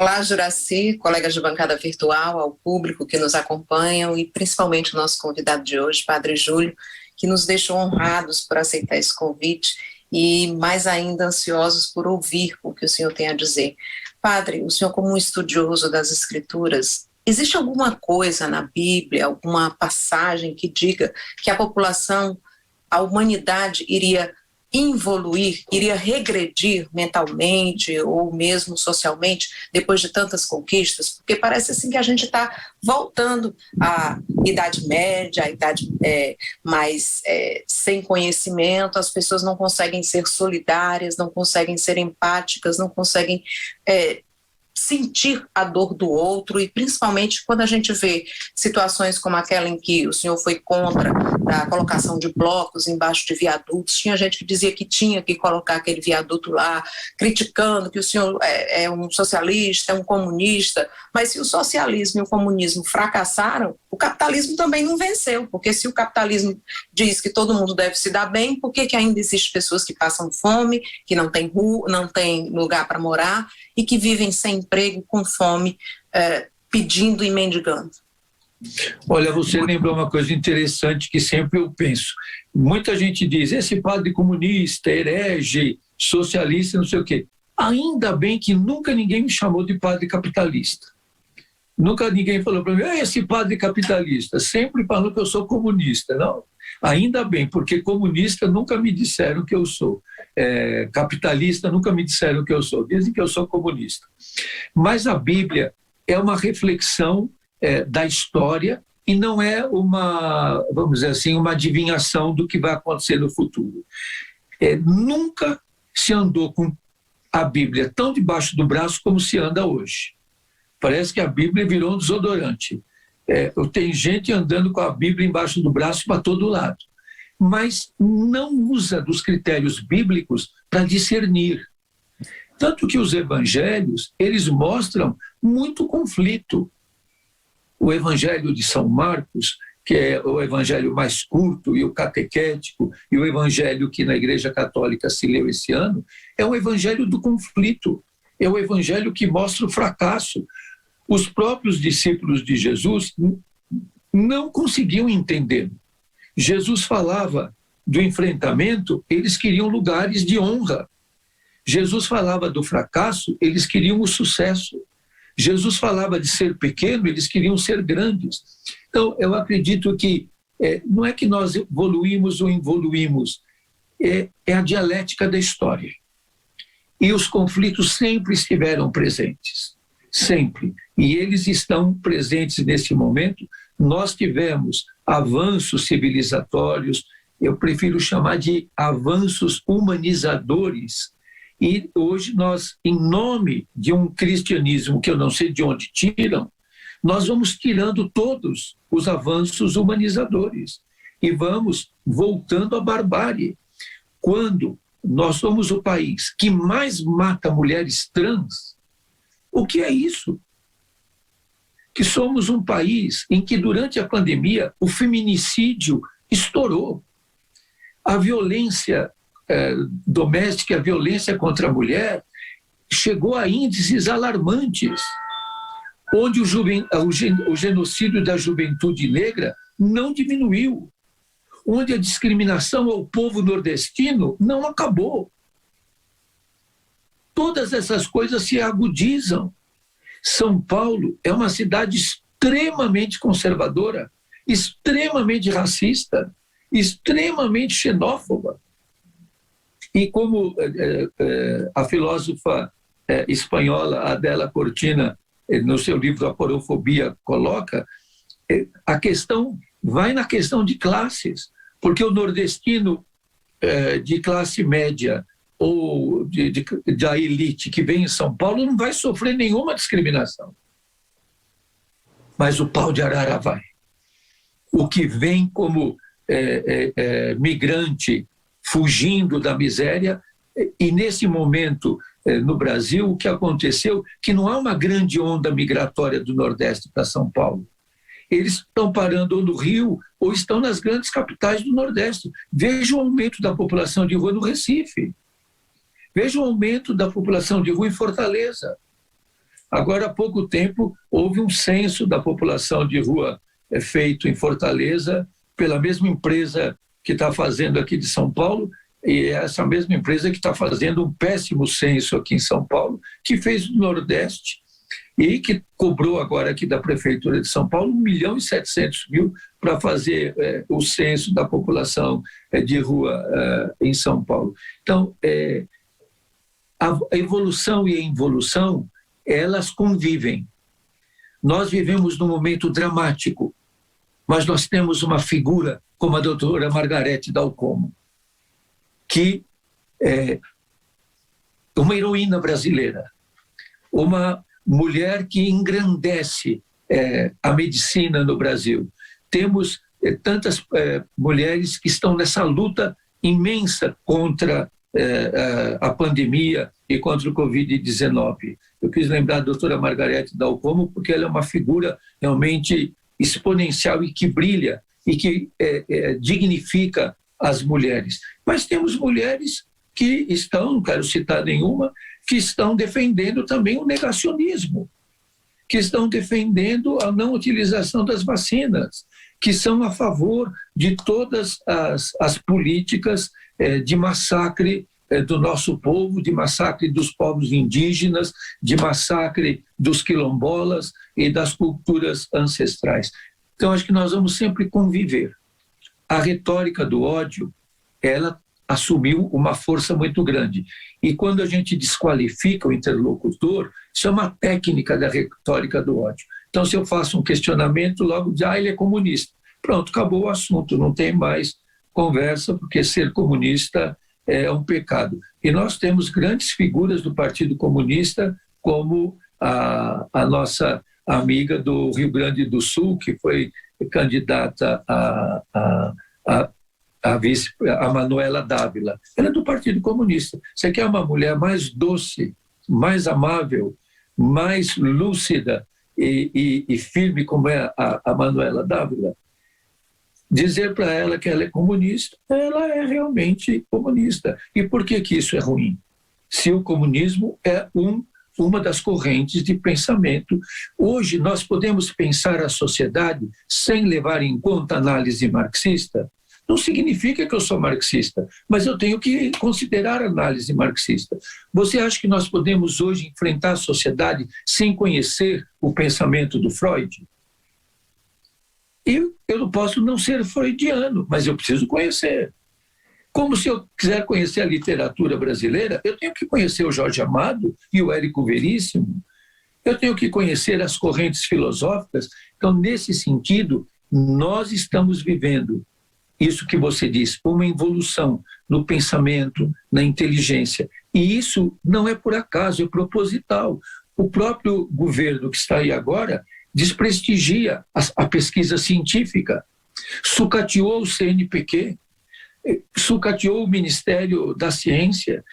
Olá, Juraci, colegas de bancada virtual, ao público que nos acompanham e principalmente o nosso convidado de hoje, Padre Júlio, que nos deixou honrados por aceitar esse convite e mais ainda ansiosos por ouvir o que o senhor tem a dizer. Padre, o senhor como um estudioso das Escrituras, existe alguma coisa na Bíblia, alguma passagem que diga que a população, a humanidade iria involuir, iria regredir mentalmente ou mesmo socialmente depois de tantas conquistas? Porque parece assim que a gente está voltando à Idade Média, à idade mais sem conhecimento, as pessoas não conseguem ser solidárias, não conseguem ser empáticas, não conseguem sentir a dor do outro, e principalmente quando a gente vê situações como aquela em que o senhor foi contra a colocação de blocos embaixo de viadutos. Tinha gente que dizia que tinha que colocar aquele viaduto lá, criticando que o senhor é um socialista, é um comunista, mas se o socialismo e o comunismo fracassaram, o capitalismo também não venceu, porque se o capitalismo diz que todo mundo deve se dar bem, por que ainda existem pessoas que passam fome, que não têm rua, não têm lugar para morar e que vivem sem emprego, com fome, pedindo e mendigando? Olha, você lembrou uma coisa interessante que sempre eu penso. Muita gente diz, esse padre comunista, herege, socialista, não sei o quê. Ainda bem que nunca ninguém me chamou de padre capitalista. Nunca ninguém falou para mim, esse padre capitalista. Sempre falou que eu sou comunista. Não, ainda bem, porque comunista nunca me disseram que eu sou. Capitalista nunca me disseram que eu sou. Dizem que eu sou comunista. Mas a Bíblia é uma reflexão da história e não é uma, vamos dizer assim, uma adivinhação do que vai acontecer no futuro. Nunca se andou com a Bíblia tão debaixo do braço como se anda hoje. Parece que a Bíblia virou um desodorante. Tem gente andando com a Bíblia embaixo do braço para todo lado, mas não usa dos critérios bíblicos para discernir. Tanto que os evangelhos, eles mostram muito conflito. O evangelho de São Marcos, que é o evangelho mais curto e o catequético, e o evangelho que na Igreja Católica se leu esse ano, é um evangelho do conflito, é o evangelho que mostra o fracasso. Os próprios discípulos de Jesus não conseguiam entender. Jesus falava do enfrentamento, eles queriam lugares de honra. Jesus falava do fracasso, eles queriam o sucesso. Jesus falava de ser pequeno, eles queriam ser grandes. Então, eu acredito que não é que nós evoluímos ou involuímos, é a dialética da história. E os conflitos sempre estiveram presentes, sempre. E eles estão presentes nesse momento. Nós tivemos avanços civilizatórios, eu prefiro chamar de avanços humanizadores. E hoje nós, em nome de um cristianismo que eu não sei de onde tiram, nós vamos tirando todos os avanços humanizadores e vamos voltando à barbárie. Quando nós somos o país que mais mata mulheres trans, o que é isso? Que somos um país em que durante a pandemia o feminicídio estourou. A violência doméstica, a violência contra a mulher chegou a índices alarmantes, onde o genocídio da juventude negra não diminuiu, onde a discriminação ao povo nordestino não acabou. Todas essas coisas se agudizam. São Paulo é uma cidade extremamente conservadora, extremamente racista, extremamente xenófoba. E como a filósofa espanhola Adela Cortina, no seu livro Aporofobia, coloca, a questão vai na questão de classes, porque o nordestino de classe média ou da elite que vem em São Paulo não vai sofrer nenhuma discriminação. Mas o pau de arara vai. O que vem como migrante fugindo da miséria, e nesse momento no Brasil o que aconteceu, que não há uma grande onda migratória do Nordeste para São Paulo. Eles estão parando ou no Rio ou estão nas grandes capitais do Nordeste. Veja o aumento da população de rua no Recife. Veja o aumento da população de rua em Fortaleza. Agora, há pouco tempo, houve um censo da população de rua feito em Fortaleza pela mesma empresa que está fazendo aqui de São Paulo, e essa mesma empresa que está fazendo um péssimo censo aqui em São Paulo, que fez no Nordeste e que cobrou agora aqui da Prefeitura de São Paulo 1.700.000 para fazer o censo da população de rua em São Paulo. Então, a evolução e a involução, elas convivem. Nós vivemos num momento dramático, mas nós temos uma figura como a doutora Margarete Dal Como, que é uma heroína brasileira, uma mulher que engrandece a medicina no Brasil. Temos tantas mulheres que estão nessa luta imensa contra a pandemia e contra o Covid-19. Eu quis lembrar da doutora Margarete Dal Como porque ela é uma figura realmente exponencial e que brilha e que dignifica as mulheres. Mas temos mulheres que estão, não quero citar nenhuma, que estão defendendo também o negacionismo, que estão defendendo a não utilização das vacinas, que são a favor de todas as políticas de massacre do nosso povo, de massacre dos povos indígenas, de massacre dos quilombolas e das culturas ancestrais. Então, acho que nós vamos sempre conviver. A retórica do ódio, ela assumiu uma força muito grande. E quando a gente desqualifica o interlocutor, isso é uma técnica da retórica do ódio. Então, se eu faço um questionamento, logo diz, ele é comunista. Pronto, acabou o assunto, não tem mais conversa, porque ser comunista é um pecado. E nós temos grandes figuras do Partido Comunista, como a nossa amiga do Rio Grande do Sul, que foi candidata a Manuela Dávila. Ela é do Partido Comunista. Você quer uma mulher mais doce, mais amável, mais lúcida e firme como é a Manuela Dávila? Dizer para ela que ela é comunista, ela é realmente comunista. E por que isso é ruim? Se o comunismo é uma das correntes de pensamento. Hoje nós podemos pensar a sociedade sem levar em conta a análise marxista? Não significa que eu sou marxista, mas eu tenho que considerar a análise marxista. Você acha que nós podemos hoje enfrentar a sociedade sem conhecer o pensamento do Freud? Eu não posso não ser freudiano, mas eu preciso conhecer. Como se eu quiser conhecer a literatura brasileira, eu tenho que conhecer o Jorge Amado e o Érico Veríssimo. Eu tenho que conhecer as correntes filosóficas. Então, nesse sentido, nós estamos vivendo isso que você diz, uma evolução no pensamento, na inteligência. E isso não é por acaso, é proposital. O próprio governo que está aí agora desprestigia a pesquisa científica, sucateou o CNPq, sucateou o Ministério da Ciência,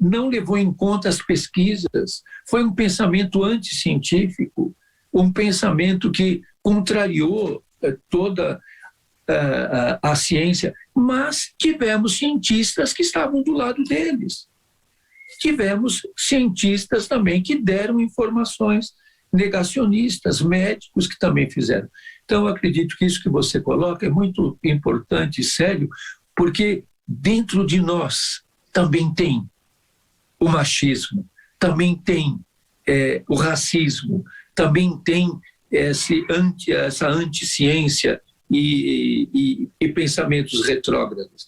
não levou em conta as pesquisas, foi um pensamento anticientífico, um pensamento que contrariou toda a ciência, mas tivemos cientistas que estavam do lado deles. Tivemos cientistas também que deram informações negacionistas, médicos que também fizeram. Então, eu acredito que isso que você coloca é muito importante e sério, porque dentro de nós também tem o machismo, também tem o racismo, também tem essa anticiência e pensamentos retrógrados.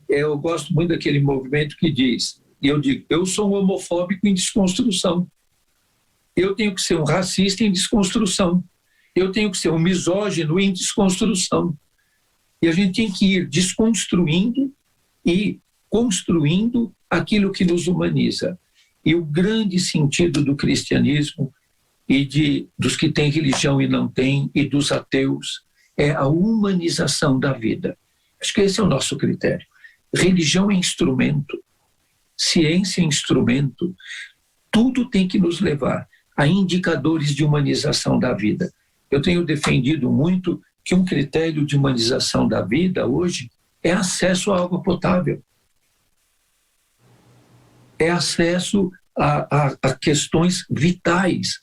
Eu gosto muito daquele movimento que diz, eu digo, eu sou um homofóbico em desconstrução. Eu tenho que ser um racista em desconstrução. Eu tenho que ser um misógino em desconstrução. E a gente tem que ir desconstruindo e construindo aquilo que nos humaniza. E o grande sentido do cristianismo e dos que têm religião e não têm, e dos ateus, é a humanização da vida. Acho que esse é o nosso critério. Religião é instrumento, ciência é instrumento, tudo tem que nos levar a indicadores de humanização da vida. Eu tenho defendido muito que um critério de humanização da vida hoje é acesso à água potável, é acesso a questões vitais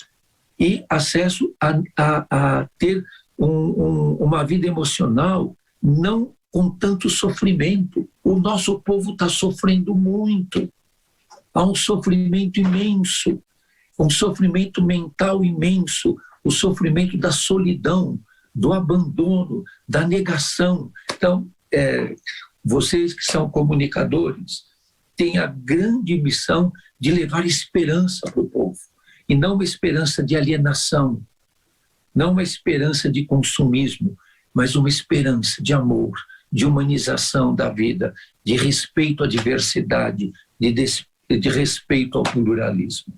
e acesso a ter uma vida emocional não com tanto sofrimento. O nosso povo está sofrendo muito. Há um sofrimento imenso, um sofrimento mental imenso, o sofrimento da solidão, do abandono, da negação. Então, vocês que são comunicadores têm a grande missão de levar esperança para o povo, e não uma esperança de alienação, não uma esperança de consumismo, mas uma esperança de amor, de humanização da vida, de respeito à diversidade, de respeito ao pluralismo.